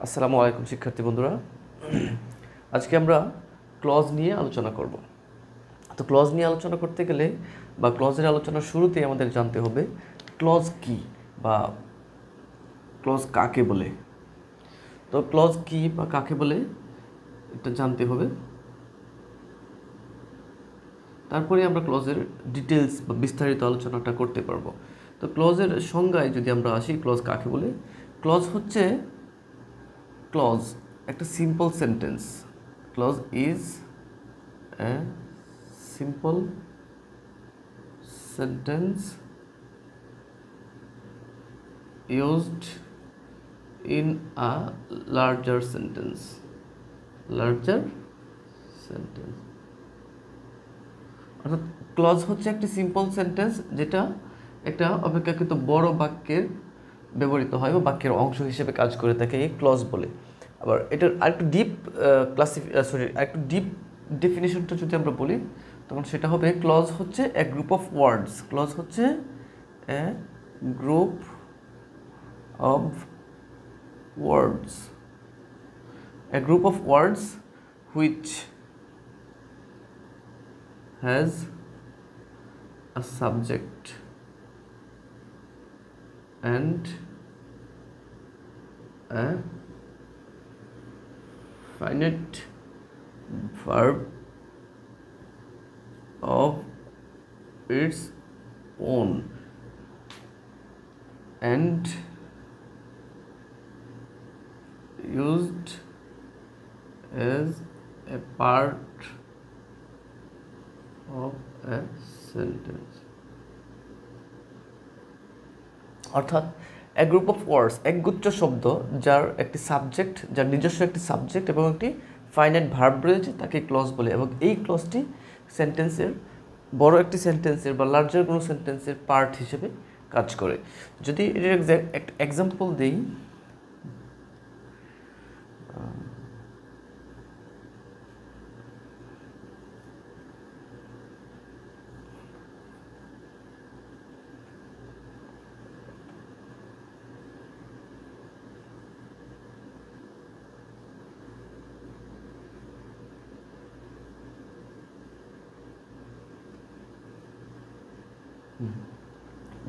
আসসালামু আলাইকুম শিক্ষার্থী বন্ধুরা। আজকে আমরা ক্লজ নিয়ে আলোচনা করব। তো ক্লজ নিয়ে আলোচনা করতে গেলে বা ক্লজের আলোচনার শুরুতেই আমাদের জানতে হবে ক্লজ কি বা ক্লজ কাকে বলে। তো ক্লজ কি বা কাকে বলে এটা জানতে হবে, তারপরে আমরা ক্লজের ডিটেলস বা বিস্তারিত আলোচনাটা করতে পারবো। তো ক্লজের সংজ্ঞায় যদি আমরা আসি, ক্লজ কাকে বলে? ক্লজ হচ্ছে ক্লজ একটা simple sentence. Clause is a simple sentence used in a larger sentence. অর্থাৎ ক্লজ হচ্ছে একটি সিম্পল সেন্টেন্স যেটা একটা অপেক্ষাকৃত বড় বাক্যের ব্যবহৃত হয় বা বাক্যের অংশ হিসেবে কাজ করে থাকে, এই ক্লজ বলে। আবার এটার আরেকটু ডিপ আরেকটু ডিপ ডেফিনেশনটা যদি আমরা বলি, তখন সেটা হবে ক্লজ হচ্ছে এ গ্রুপ অফ ওয়ার্ডস। ক্লজ হচ্ছে এ group of words, a group of words which has a subject and a finite verb of its own and used as a part of a sentence. অর্থাৎ এ group of words, একগুচ্ছ শব্দ যার একটি subject, যার নিজস্ব একটি subject এবং একটি ফাইনাইট ভার্ব রয়েছে, তাকে ক্লজ বলে। এবং এই ক্লজটি সেন্টেন্সের, বড় একটি সেন্টেন্সের বা লার্জার কোনো সেন্টেন্সের পার্ট হিসেবে কাজ করে। যদি এর একটা এক্সাম্পল দিই,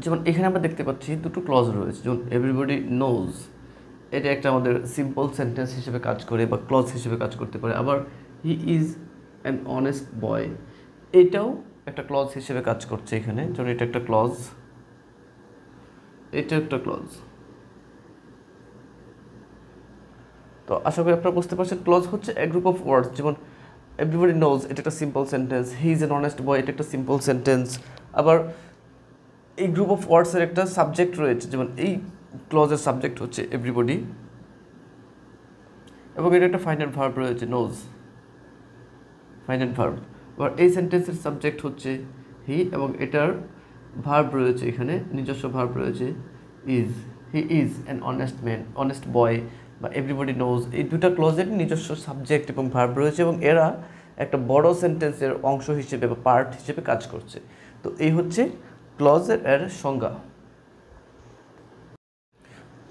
যেমন এখানে আমরা দেখতে পাচ্ছি দুটো ক্লজ রয়েছে। যেমন এভরিবডি নোজ, এটা একটা আমাদের সিম্পল সেন্টেন্স হিসেবে কাজ করে বা ক্লজ হিসেবে কাজ করতে পারে। আবার he is an honest boy, এটাও একটা ক্লজ হিসেবে কাজ করছে এখানে। যেমন এটা একটা ক্লজ, এটা একটা ক্লজ। তো আশা করি আপনারা বুঝতে পারছেন ক্লজ হচ্ছে এ গ্রুপ অফ ওয়ার্ডস। যেমন এভরিবডি নোজ, এটা একটা simple sentence. He is an honest boy, এটা একটা সিম্পল সেন্টেন্স। আবার এই গ্রুপ অফ ওয়ার্ডসের একটা সাবজেক্ট রয়েছে, যেমন এই ক্লজের সাবজেক্ট হচ্ছে এভরিবডি এবং এটা একটা ফাইনাইট ভার্ব রয়েছে, নোজ, ফাইনাইট ভার্ব। আবার এই সেন্টেন্সের সাবজেক্ট হচ্ছে হি এবং এটার ভার্ব রয়েছে, এখানে নিজস্ব ভার্ব রয়েছে is. He is an honest man, honest boy বা এভরিবডি নোজ, এই দুটা ক্লজের নিজস্ব সাবজেক্ট এবং ভার্ব রয়েছে এবং এরা একটা বড় সেন্টেন্সের অংশ হিসেবে বা পার্ট হিসেবে কাজ করছে। তো এই হচ্ছে ক্লজের এর সংজ্ঞা।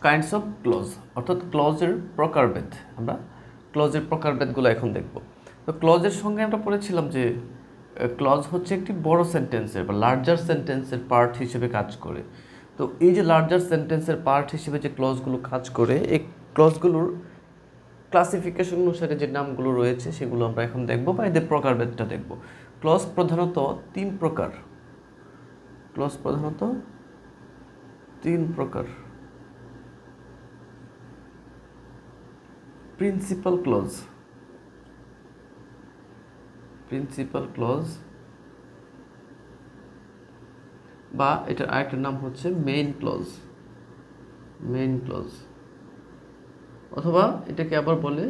কাইন্ডস অফ ক্লজ, অর্থাৎ ক্লজের প্রকারভেদ। আমরা ক্লজের প্রকারভেদগুলো এখন দেখব। তো ক্লজের সঙ্গে আমরা পড়েছিলাম যে ক্লজ হচ্ছে একটি বড় সেন্টেন্সের বা লার্জার সেন্টেন্সের পার্ট হিসেবে কাজ করে। তো এই যে লার্জার সেন্টেন্সের পার্ট হিসেবে যে ক্লজগুলো কাজ করে, এই ক্লজগুলোর ক্লাসিফিকেশন অনুসারে যে নামগুলো রয়েছে সেগুলো আমরা এখন দেখব বা এদের প্রকারভেদটা দেখব। ক্লজ প্রধানত তিন প্রকার। ক্লজ প্রধানত তিন প্রকার। প্রিন্সিপাল ক্লজ, প্রিন্সিপাল ক্লজ বা এটার আরেকটা নাম হচ্ছে মেইন ক্লজ, মেইন ক্লজ, অথবা এটাকে আবার বলে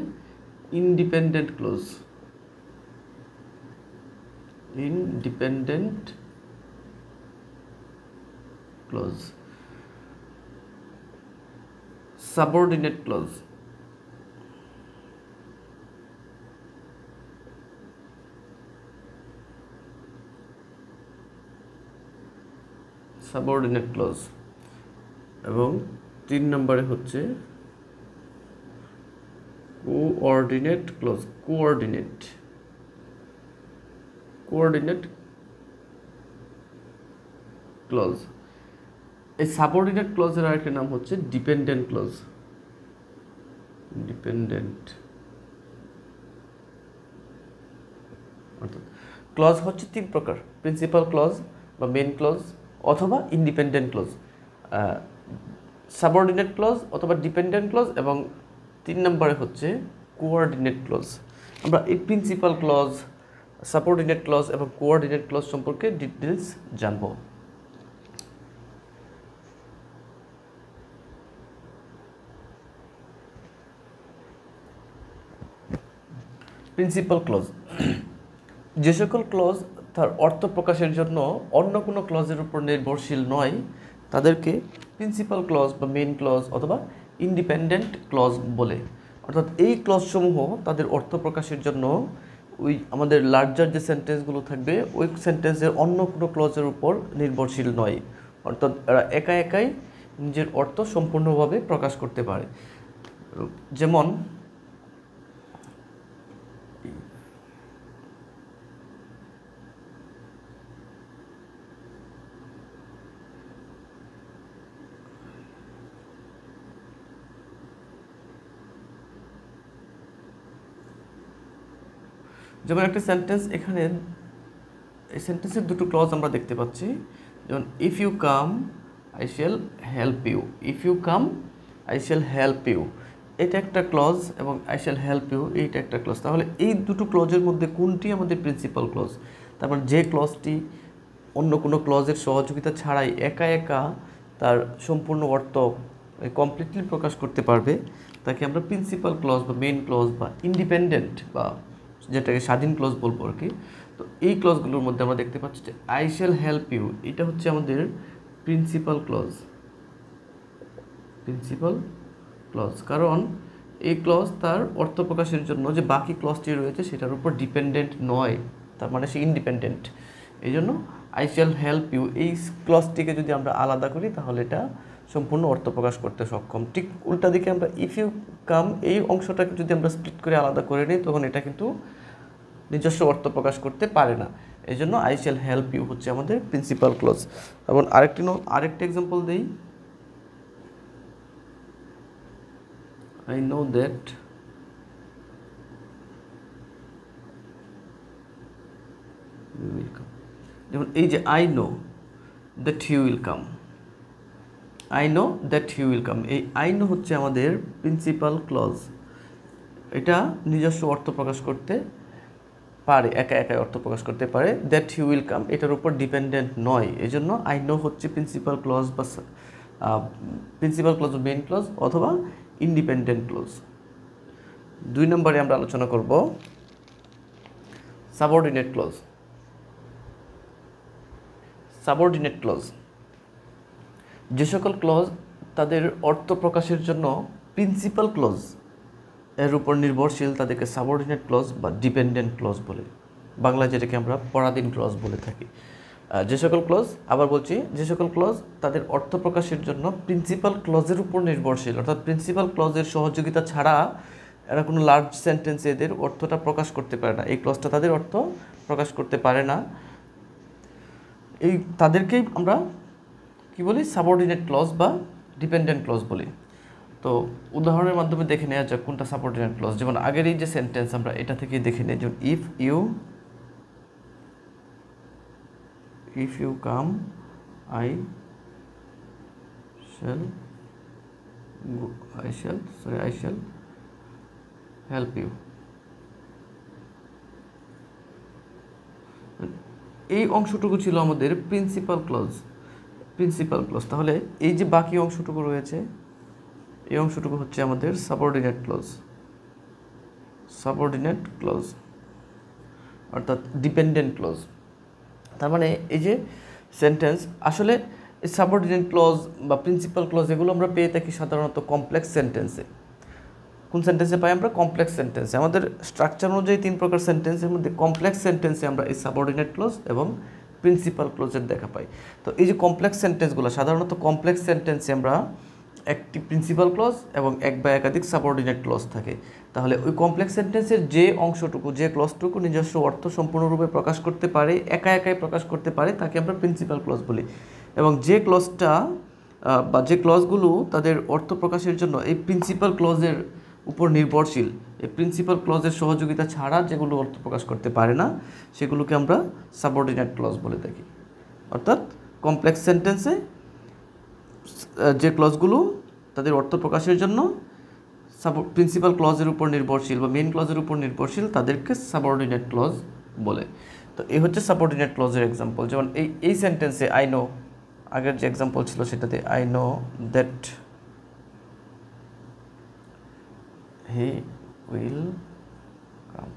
independent clause, independent clause. Subordinate clause, subordinate clause এবং 3 নম্বরে হচ্ছে কোঅর্ডিনেট ক্লজ, কোঅর্ডিনেট ক্লজ। এই সাবঅর্ডিনেট ক্লজের আরেকটা নাম হচ্ছে ডিপেন্ডেন্ট ক্লজ। অর্থাৎ ক্লজ হচ্ছে তিন প্রকার, প্রিন্সিপাল ক্লজ বা মেইন ক্লজ অথবা ইন্ডিপেন্ডেন্ট ক্লজ, সাবঅর্ডিনেট ক্লজ অথবা ডিপেন্ডেন্ট ক্লজ, এবং 3 নম্বরে হচ্ছে কোঅর্ডিনেট ক্লজ। আমরা এই প্রিন্সিপাল ক্লজ, সাবঅর্ডিনেট ক্লজ এবং কোঅর্ডিনেট ক্লজ সম্পর্কে ডিটেলস জানব। প্রিন্সিপাল ক্লজ, যে সকল ক্লজ তার অর্থ প্রকাশের জন্য অন্য কোনো ক্লজের উপর নির্ভরশীল নয় তাদেরকে প্রিন্সিপাল ক্লজ বা মেইন ক্লজ অথবা ইন্ডিপেন্ডেন্ট ক্লজ বলে। অর্থাৎ এই ক্লজসমূহ তাদের অর্থ প্রকাশের জন্য ওই আমাদের লার্জার যে সেন্টেন্সগুলো থাকবে ওই সেন্টেন্সের অন্য কোনো ক্লজের উপর নির্ভরশীল নয়। অর্থাৎ এরা একা একাই নিজের অর্থ সম্পূর্ণভাবে প্রকাশ করতে পারে। যেমন একটা সেন্টেন্স, এখানে এই সেন্টেন্সের দুটো ক্লজ আমরা দেখতে পাচ্ছি। যেমন if you come I shall help you, if you come I shall help you, এটা একটা ক্লজ, এবং আই শ্যাল হেল্প ইউ এইটা একটা ক্লজ। তাহলে এই দুটো ক্লজের মধ্যে কোনটি আমাদের প্রিন্সিপাল ক্লজ? তারপর যে ক্লজটি অন্য কোনো ক্লজের সহযোগিতা ছাড়াই একা একা তার সম্পূর্ণ অর্থ কমপ্লিটলি প্রকাশ করতে পারবে তাকে আমরা প্রিন্সিপাল ক্লজ বা মেইন ক্লজ বা ইন্ডিপেন্ডেন্ট বা যেটাকে স্বাধীন ক্লজ বলবো আর কি। তো এই ক্লজগুলোর মধ্যে আমরা দেখতে পাচ্ছি যে আই শ্যাল হেল্প ইউ, এটা হচ্ছে আমাদের প্রিন্সিপাল ক্লজ। কারণ এই ক্লজ তার অর্থ প্রকাশের জন্য যে বাকি ক্লজটি রয়েছে সেটার উপর ডিপেন্ডেন্ট নয়, তার মানে সে ইন্ডিপেন্ডেন্ট। এই জন্য আই শ্যাল হেল্প ইউ এই ক্লজটিকে যদি আমরা আলাদা করি তাহলে এটা সম্পূর্ণ অর্থ প্রকাশ করতে সক্ষম। ঠিক উল্টা দিকে আমরা ইফ ইউ কাম এই অংশটাকে যদি আমরা স্প্লিট করে আলাদা করে নিই তখন এটা কিন্তু নিজস্ব অর্থ প্রকাশ করতে পারে না। এই জন্য আই শ্যাল হেল্প ইউ হচ্ছে আমাদের প্রিন্সিপাল ক্লজ। এবং আরেকটা এক্সাম্পল দিই, I know that you will come, যেমন এই যে I know that you will come, I know that you will come, এই I know হচ্ছে আমাদের প্রিন্সিপাল ক্লজ। এটা নিজস্ব অর্থ প্রকাশ করতে পারে, একা একাই অর্থ প্রকাশ করতে পারে। দ্যাট ইউ উইল কাম এটার উপর ডিপেন্ডেন্ট নয়, এই জন্য আই নো হচ্ছে প্রিন্সিপাল ক্লজ বা মেইন ক্লজ অথবা ইন্ডিপেন্ডেন্ট ক্লজ। 2 নম্বরে আমরা আলোচনা করব সাবঅর্ডিনেট ক্লজ। যে সকল ক্লজ তাদের অর্থ প্রকাশের জন্য প্রিন্সিপাল ক্লজ এর উপর নির্ভরশীল তাদেরকে সাবঅর্ডিনেট ক্লজ বা ডিপেন্ডেন্ট ক্লজ বলে, বাংলায় যেটাকে আমরা পরাধীন ক্লজ বলে থাকি। যে সকল ক্লজ তাদের অর্থ প্রকাশের জন্য প্রিন্সিপাল ক্লজের উপর নির্ভরশীল, অর্থাৎ প্রিন্সিপাল ক্লজের সহযোগিতা ছাড়া এরা কোনো লার্জ সেন্টেন্সে এদের অর্থটা প্রকাশ করতে পারে না, এই ক্লজটা তাদের অর্থ প্রকাশ করতে পারে না, তাদেরকেই আমরা কি বলি সাবঅর্ডিনেট ক্লজ বা ডিপেন্ডেন্ট ক্লজ বলি। তো উদাহরণের মাধ্যমে দেখে নেওয়া যাক কোনটা সাবঅর্ডিনেট ক্লজ। যেমন আগের এই যে সেন্টেন্স আমরা এটা থেকে দেখে নিই, যেমন if you come I shall help you, এই অংশটুকু ছিল আমাদের প্রিন্সিপাল ক্লজ। তাহলে এই যে বাকি অংশটুকু রয়েছে এই অংশটুকু হচ্ছে আমাদের সাবঅর্ডিনেট ক্লজ অর্থাৎ ডিপেন্ডেন্ট ক্লজ। তার মানে এই যে সেন্টেন্স আসলে সাবঅর্ডিনেট ক্লজ বা প্রিন্সিপাল ক্লজ এগুলো আমরা পেয়ে থাকি সাধারণত কমপ্লেক্স সেন্টেন্সে। কোন সেন্টেন্সে পাই আমরা? কমপ্লেক্স সেন্টেন্সে। আমাদের স্ট্রাকচার অনুযায়ী 3 প্রকার সেন্টেন্সের মধ্যে কমপ্লেক্স সেন্টেন্সে আমরা এই সাবঅর্ডিনেট ক্লজ এবং প্রিন্সিপাল ক্লজের দেখা পাই। তো এই যে কমপ্লেক্স সেন্টেন্সগুলো সাধারণত কমপ্লেক্স সেন্টেন্সে আমরা একটি প্রিন্সিপাল ক্লজ এবং এক বা একাধিক সাবঅর্ডিনেট ক্লজ থাকে, তাহলে ওই কমপ্লেক্স সেন্টেন্সের যে অংশটুকু, যে ক্লজটুকু নিজস্ব অর্থ সম্পূর্ণরূপে প্রকাশ করতে পারে, একা একাই প্রকাশ করতে পারে, তাকে আমরা প্রিন্সিপাল ক্লজ বলি। এবং যে ক্লজটা বা যে ক্লজগুলো তাদের অর্থ প্রকাশের জন্য এই প্রিন্সিপাল ক্লজের উপর নির্ভরশীল, এই প্রিন্সিপাল ক্লজের সহযোগিতা ছাড়া যেগুলো অর্থ প্রকাশ করতে পারে না, সেগুলোকে আমরা সাবঅর্ডিনেট ক্লজ বলে থাকি। অর্থাৎ কমপ্লেক্স সেন্টেন্সে যে ক্লজগুলো তাদের অর্থ প্রকাশের জন্য প্রিন্সিপাল ক্লজের উপর নির্ভরশীল বা মেইন ক্লজের উপর নির্ভরশীল, তাদেরকে সাবঅর্ডিনেট ক্লজ বলে। তো এই হচ্ছে সাবঅর্ডিনেট ক্লজের এক্সাম্পল। যেমন এই সেন্টেন্সে আই নো, আগের যে এক্সাম্পল ছিল সেটাতে I know that he will come,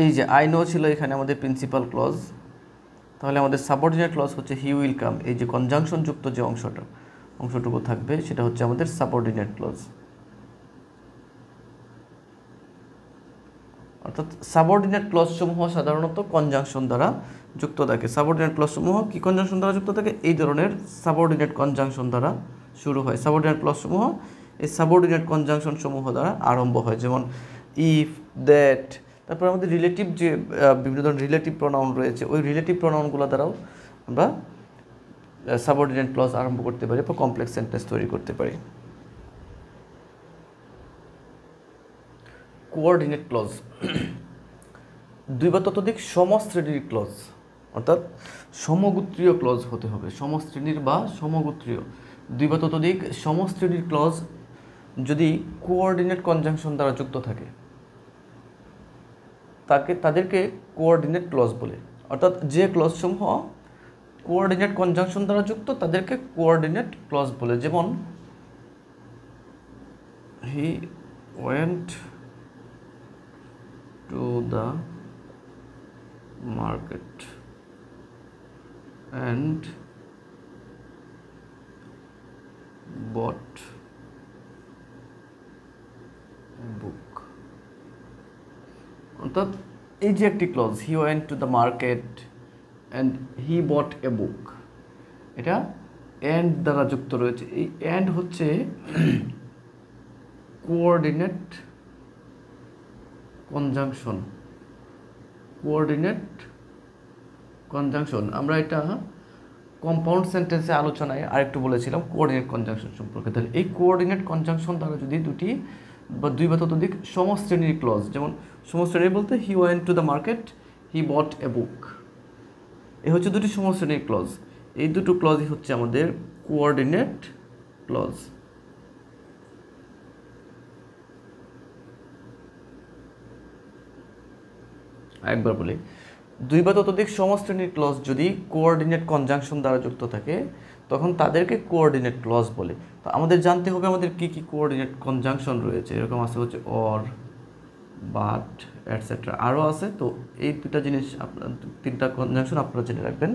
এই যে আই নো ছিল এখানে আমাদের প্রিন্সিপাল ক্লজ, তাহলে আমাদের সাবঅর্ডিনেট ক্লজ হচ্ছে হি উইল কাম। এই যে কনজাংশন যুক্ত যে অংশটুকু থাকবে সেটা হচ্ছে আমাদের সাবঅর্ডিনেট ক্লজ। অর্থাৎ সাবঅর্ডিনেট ক্লজ সমূহ সাধারণত কনজাংশন দ্বারা যুক্ত থাকে। সাবঅর্ডিনেট ক্লজ সমূহ কি কনজাংশন দ্বারা যুক্ত থাকে? এই ধরনের সাবঅর্ডিনেট কনজাংশন দ্বারা শুরু হয়। সাবঅর্ডিনেট ক্লজ সমূহ এই সাবঅর্ডিনেট কনজাংশন সমূহ দ্বারা আরম্ভ হয়, যেমন ইফ, দ্যাট। তারপর আমাদের রিলেটিভ যে বিভিন্ন ধরনের রিলেটিভ প্রোনাউন রয়েছে, ওই রিলেটিভ প্রোনাউনগুলো দ্বারাও আমরা সাবঅর্ডিনেট ক্লজ আরম্ভ করতে পারি বা কমপ্লেক্স সেন্টেন্স তৈরি করতে পারি। কোঅর্ডিনেট ক্লজ, দুই বা ততোধিক সমশ্রেণীর ক্লজ, অর্থাৎ সমগোত্রীয় ক্লজ হতে হবে। সমশ্রেণীর বা সমগোত্রীয়, দুই বা ততোধিক সমশ্রেণীর ক্লজ যদি কোঅর্ডিনেট কনজাংশন দ্বারা যুক্ত থাকে তাদেরকে কোঅর্ডিনেট ক্লজ বলে। অর্থাৎ যে ক্লজ সমূহ কোঅর্ডিনেট কনজাংশন দ্বারা যুক্ত তাদেরকে কোঅর্ডিনেট ক্লজ বলে। যেমন he went to the market and bought a book। অর্থাৎ এই যে একটি clause, he went to the market and he bought a book, এটা অ্যান্ড দ্বারা যুক্ত রয়েছে। এই অ্যান্ড হচ্ছে কোঅর্ডিনেট কনজাংশন। কোঅর্ডিনেট কনজাংশন আমরা এটা কম্পাউন্ড সেন্টেন্সে আলোচনায় আরেকটু বলেছিলাম কোঅর্ডিনেট কনজাংশন সম্পর্কে। তাহলে এই কোঅর্ডিনেট কনজাংশন দ্বারা যদি দুটি বা দুই বা ততোধিক সমশ্রেণীর ক্লজ, যেমন সমশ্রেণী বলতে he went to the market, he bought a book, এই হচ্ছে দুটি সমশ্রেণীর ক্লজ। এই দুটো ক্লজই হচ্ছে আমাদের কোঅর্ডিনেট ক্লজ। একবার বলি, দুই বা ততোধিক সমশ্রেণীর ক্লজ যদি কোঅর্ডিনেট কনজাংশন দ্বারা যুক্ত থাকে তখন তাদেরকে কোঅর্ডিনেট ক্লজ বলে। তো আমাদের জানতে হবে আমাদের কি কি কোঅর্ডিনেট কনজাংশন রয়েছে। এরকম আছে হচ্ছে অর, বাট, এটসেট্রা, আরও আছে। তো এই দুটা জিনিস আপনার, তিনটা কনজাংশন আপনারা জেনে রাখবেন।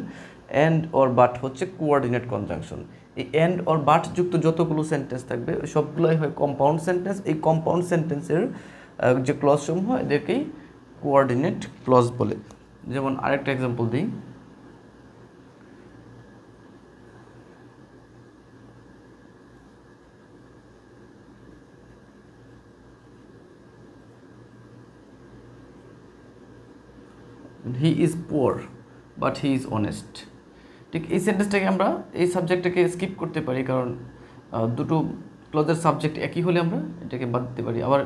অ্যান্ড অর বাট হচ্ছে কোঅর্ডিনেট কনজাংশন। এই অ্যান্ড অর বাট যুক্ত যতগুলো সেন্টেন্স থাকবে সবগুলোই হয় কম্পাউন্ড সেন্টেন্স। এই কম্পাউন্ড সেন্টেন্সের যে ক্লজ সমূহ এদেরকেই কোঅর্ডিনেট ক্লজ বলে। যেমন আরেকটা এক্সাম্পল দিই, he is poor but he is honest. ঠিক এই সেন্টেন্সটাকে আমরা এই সাবজেক্টটাকে স্কিপ করতে পারি, কারণ দুটো ক্লজের সাবজেক্ট একই হলে আমরা এটাকে বাদ দিতে পারি। আবার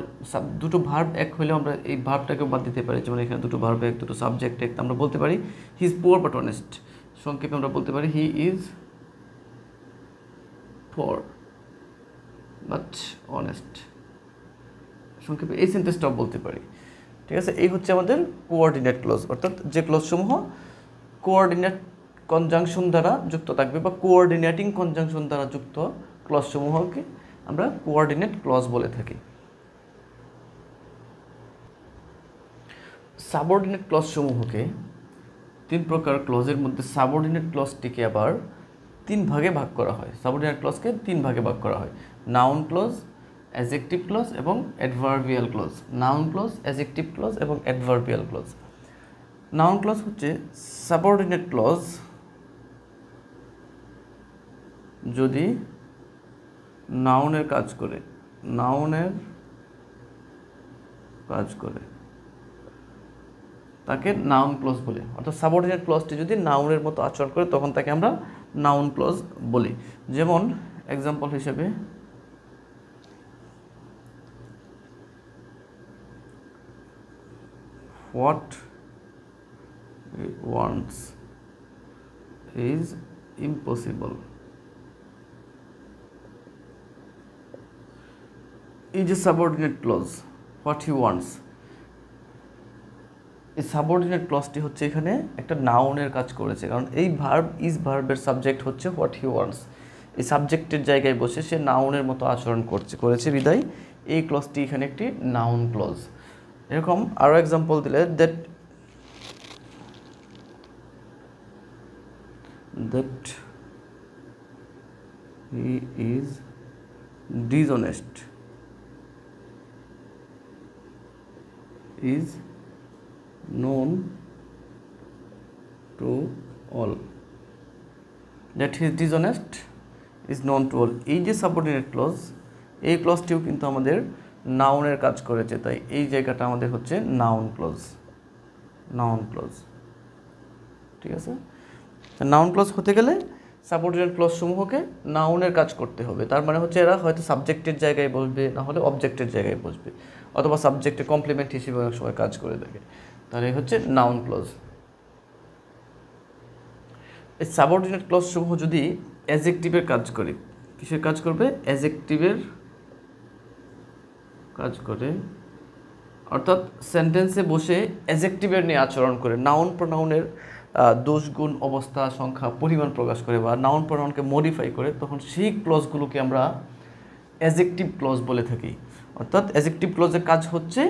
দুটো ভার্ব এক হলেও আমরা এই ভার্বটাকেও বাদ দিতে পারি। যেমন এখানে দুটো ভার্ব এক, দুটো সাবজেক্ট এক, আমরা বলতে পারি he is poor but honest. সংক্ষেপে আমরা বলতে পারি he is poor but honest. সংক্ষেপে এই সেন্টেন্সটাও বলতে পারি। ঠিক আছে, এই হচ্ছে আমাদের কোঅর্ডিনেট ক্লজ, অর্থাৎ যে ক্লজসমূহ কোঅর্ডিনেট কনজাংশন দ্বারা যুক্ত থাকবে বা কোঅর্ডিনেটিং কনজাংশন দ্বারা যুক্ত ক্লজসমূহকে আমরা কোঅর্ডিনেট ক্লজ বলে থাকি। সাবঅর্ডিনেট ক্লজসমূহকে তিন প্রকার ক্লজের মধ্যে সাবঅর্ডিনেট ক্লজটিকে আবার তিন ভাগে ভাগ করা হয়। সাবঅর্ডিনেট ক্লজকে তিন ভাগে ভাগ করা হয়: নাউন ক্লজ, অ্যাডজেক্টিভ ক্লজ এবং adverbial clause. Noun clause, adjective clause এবং অ্যাডভার্বিয়াল ক্লজ। নাউন ক্লজ হচ্ছে সাবঅর্ডিনেট ক্লজ যদি নাউনের কাজ করে, তাকে নাউন ক্লজ বলি। অর্থাৎ সাবঅর্ডিনেট ক্লজটি যদি নাউনের মতো আচরণ করে তখন তাকে আমরা নাউন ক্লজ বলি। যেমন এক্সাম্পল হিসেবে what he wants is impossible. এই যে subordinate clause what he wants, এই সাবঅর্ডিনেট ক্লজটি হচ্ছে এখানে একটা নাউনের কাজ করেছে, কারণ এই ভার্বের সাবজেক্ট হচ্ছে হোয়াট হি ওয়ান্টস। এই সাবজেক্টের জায়গায় বসে সে নাউনের মতো আচরণ করেছে বিদায় এই ক্লজটি এখানে একটি নাউন ক্লজ। এরকম আরও এক্সাম্পল দিলে that he is dishonest is known to all, that he is dishonest is known to all। এই যে সাবঅর্ডিনেট ক্লজ, এই ক্লজটিও কিন্তু আমাদের নাউনের কাজ করেছে, তাই এই জায়গাটা আমাদের হচ্ছে নাউন ক্লজ। ঠিক আছে, নাউন ক্লজ হতে গেলে সাবঅর্ডিনেট ক্লজ সমূহকে নাউনের কাজ করতে হবে। তার মানে হচ্ছে এরা হয়তো সাবজেক্টের জায়গায় বসবে, না হলে অবজেক্টের জায়গায় বসবে, অথবা সাবজেক্টে কমপ্লিমেন্ট হিসেবে অনেক সময় কাজ করে থাকে। তাহলে এই হচ্ছে নাউন ক্লজ। এই সাবঅর্ডিনেট ক্লজ সমূহ যদি অ্যাডজেক্টিভের কাজ করে, কিসের কাজ করবে? অ্যাডজেক্টিভের কাজ করে, অর্থাৎ সেন্টেন্সে বসে অ্যাডজেক্টিভের নিয়ে আচরণ করে, নাউন প্রোনাউনের দোষ গুণ অবস্থা সংখ্যা পরিমাণ প্রকাশ করে বা নাউন প্রোনাউনকে মডিফাই করে, তখন সেই ক্লজগুলোকে আমরা অ্যাডজেক্টিভ ক্লজ বলে থাকি। অর্থাৎ অ্যাডজেক্টিভ ক্লজের কাজ হচ্ছে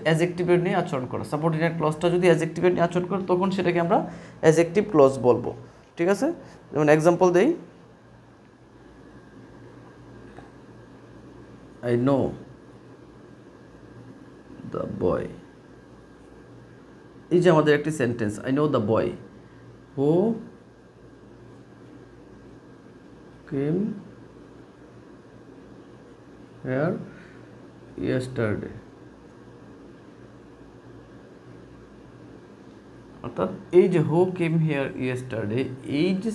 অ্যাডজেক্টিভের নিয়ে আচরণ করা। সাবঅর্ডিনেট ক্লজটা যদি অ্যাডজেক্টিভের নিয়ে আচরণ করে তখন সেটাকে আমরা অ্যাডজেক্টিভ ক্লজ বলবো। ঠিক আছে, যেমন এক্সাম্পল দেই, আই নো দ্য বয়। এই যে আমাদের একটি sentence, I know the boy who came here yesterday. অর্থাৎ এই যে হু কেম হেয়ার ইয়েস্টারডে, এই যে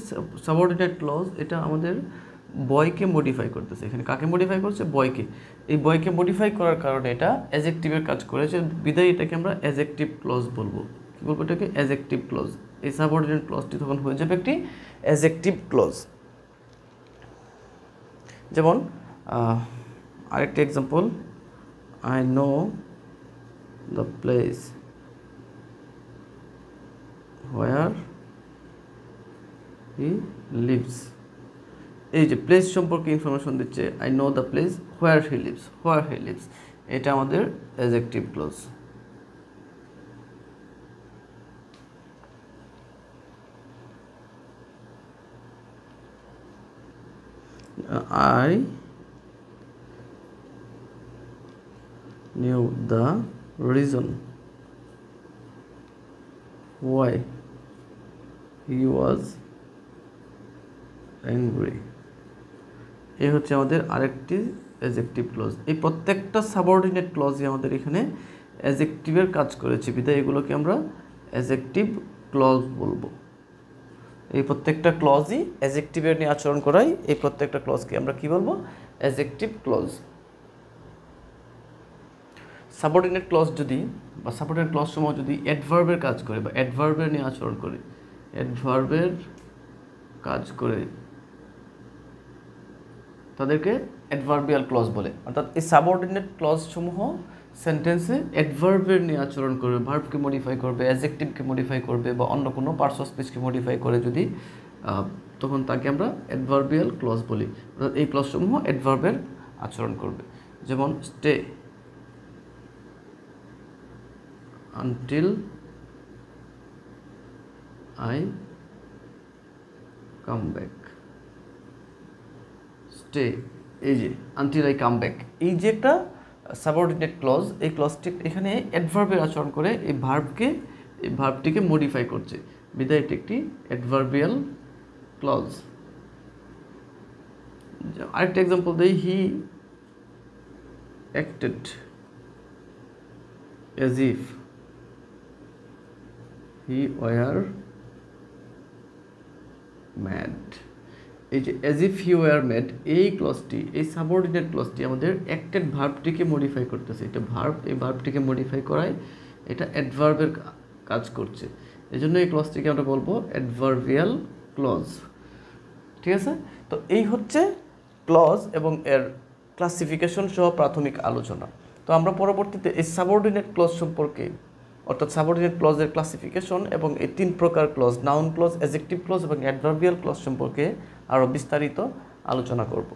সাবঅর্ডিনেট ক্লজ, এটা আমাদের বয়কে মডিফাই করতেছে। এখানে কাকে মডিফাই করছে? বয়কে। এই বয়কে মডিফাই করার কারণে এটা অ্যাডজেক্টিভের কাজ করেছে, বিদায় এটাকে আমরা অ্যাডজেক্টিভ ক্লজ বলবো। কী বলবো এটাকে? Adjective clause. এই সাবঅর্ডিনেট ক্লজটি তখন হয়ে যাবে একটি অ্যাডজেক্টিভ ক্লজ। যেমন আরেকটি example, I know the place where he lives. এই যে প্লেস সম্পর্কে ইনফরমেশন দিচ্ছে, I know the place where he lives, এটা আমাদের adjective clause. I knew the reason why he was angry। এই হচ্ছে আমাদের আরেকটি অ্যাডজেক্টিভ ক্লজ। এই প্রত্যেকটা সাবঅর্ডিনেট ক্লজই আমাদের এখানে অ্যাডজেক্টিভের কাজ করেছে, বিধায় এগুলোকে আমরা অ্যাডজেক্টিভ ক্লজ বলবো। এই প্রত্যেকটা ক্লজই অ্যাডজেক্টিভের নিয়ে আচরণ করাই এই প্রত্যেকটা ক্লজকে আমরা কি বলবো? Adjective clause. সাবঅর্ডিনেট ক্লজ যদি বা সাবঅর্ডিনেট ক্লজ সমূহ যদি অ্যাডভার্বের কাজ করে বা অ্যাডভার্বের নিয়ে আচরণ করে, অ্যাডভার্বের কাজ করে, তাদেরকে অ্যাডভার্বিয়াল ক্লজ বলে। অর্থাৎ এই সাবঅর্ডিনেট ক্লজ সমূহ সেন্টেন্সে অ্যাডভার্বের নিয়ে আচরণ করবে, ভার্বকে মডিফাই করবে, অ্যাডজেক্টিভকে মডিফাই করবে বা অন্য কোনো পার্টস অফ স্পিচকে মডিফাই করে যদি, তখন তাকে আমরা অ্যাডভার্বিয়াল ক্লজ বলি। অর্থাৎ এই ক্লজ সমূহ অ্যাডভার্বের আচরণ করবে। যেমন stay until I come back. Stay, এই যে আনটিল আই কাম ব্যাক, এই যে একটা সাবঅর্ডিনেট ক্লজ, এই ক্লজটি এখানে অ্যাডভার্বের আচরণ করে এই ভার্বটিকে মডিফাই করছে, বিধায় এটি একটি অ্যাডভার্বিয়াল ক্লজ। আরেকটা এক্সাম্পল দিই, হি acted as if he were mad। এই যে as if he were mad, এই ক্লজটি, এই সাবঅর্ডিনেট ক্লজটি আমাদের অ্যাক্টেড ভার্বটিকে মডিফাই করতেছে। এটা ভার্ব, এই ভার্বটিকে মডিফাই করায় এটা অ্যাডভার্বের কাজ করছে। এই জন্য এই ক্লজটিকে আমরা বলবো অ্যাডভার্বিয়াল ক্লজ। ঠিক আছে, তো এই হচ্ছে ক্লজ এবং এর ক্লাসিফিকেশন সহ প্রাথমিক আলোচনা। তো আমরা পরবর্তীতে এই সাবঅর্ডিনেট ক্লজ সম্পর্কে, অর্থাৎ সাবঅর্ডিনেট ক্লজের ক্লাসিফিকেশন এবং এই 3 প্রকার ক্লজ, নাউন ক্লজ, অ্যাডজেক্টিভ ক্লজ এবং অ্যাডভার্বিয়াল ক্লজ সম্পর্কে আরও বিস্তারিত আলোচনা করব।